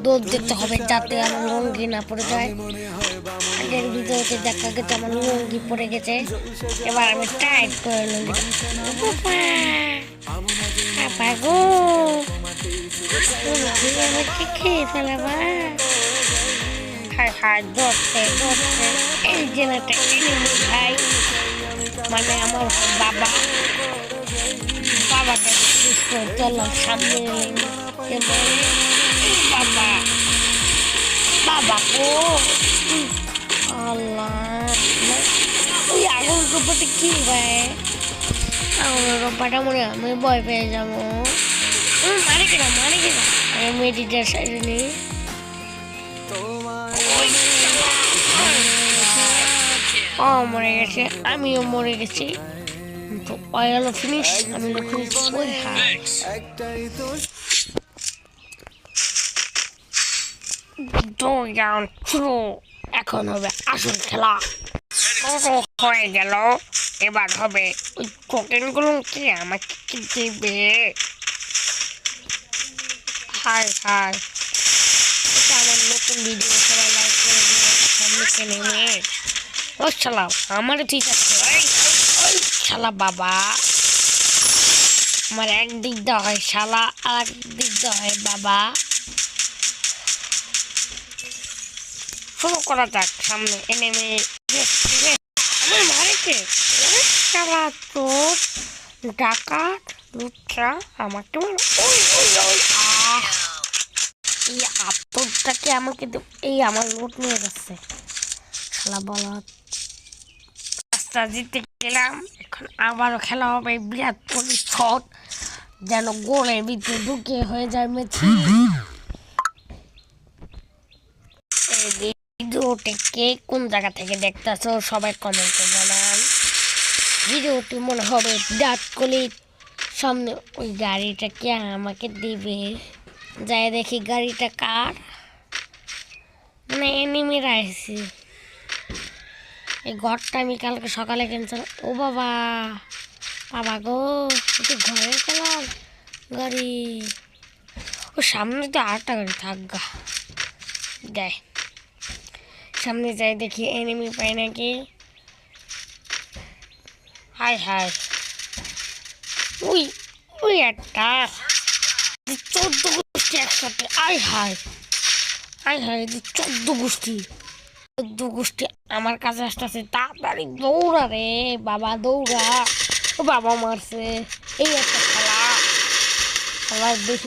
দৌড় দিতে হবে যাতে আমার লুঙ্গি না পড়ে যায়। আগের ভিডিওতে দেখা গেছে আমার লুঙ্গি পড়ে গেছে, এবার আমি টাইট করে লুঙ্গি। আমাকে খেয়ে ফেলাবা। এই যে ভাই, মানে আমার বাবাকে চললাম সামনে বাবা বাবা ও আল্লাহ, ওই আগুন রূপতে কি ভাই, আগুনের রূপাটা মনে হয় আমি ভয় পেয়ে যাবো। মারে কিনা আমি মেডিটার সাইডে নেই। ও মরে গেছে, আমিও মরে গেছি। ফিনিশ, আমি এখন হবে আসল খেলা। হয়ে গেল, এবার হবে ওই টোকেনগুলো কি আমাকে কি দেবে। হাই হাই, এটা আমার নতুন ভিডিও, সবাই লাইক করে দিয়ে সামনে নেমে ও শালা আমার ঠিক আছে। ওই শালা বাবা, আমার একদিক দেওয়া হয় শালা, আর একদিক দেওয়া হয় বাবা। শুরু করা যাক, সামনে এনেমে আমার মারেছে শালা চোর ডাকাত লুচ্চা আমাকে এই আত্মটাকে আমাকে এই আমার লুট নিয়ে যাচ্ছে খেলা বলা। রাস্তা জিতে গেলাম, এখন আবারও খেলা হবে বিরাট কোহলি শট, যেন গোলের ভিতরে ঢুকে হয়ে যায় মেথি। ভিডিওটি কে কোন জায়গা থেকে দেখতেছো সবাই কমেন্টে জানান। ভিডিওটি মনে হবে বিরাট কোহলির সামনে, ওই গাড়িটা কে আমাকে দিবে। যাই দেখি গাড়িটা কার, মানে এনিমিরা আসছে। এই ঘরটা আমি কালকে সকালে কিনছিলাম। ও বাবা বাবা গো, একটু ঘরে গেলাম গাড়ি, ও সামনে তো আরেকটা গাড়ি থাকগা দেয়। সামনে যাই দেখি এনিমি পাই নাকি। হাই হাই, ওই ওই একটা 14 গোষ্ঠী একসাথে। আয় হায় 14 গোষ্ঠী আমার কাছে আসতেছে। তাড়াতাড়ি দৌড়া রে বাবা, দৌড়া। ও বাবা মারছে। এই একটা খেলা, বেশি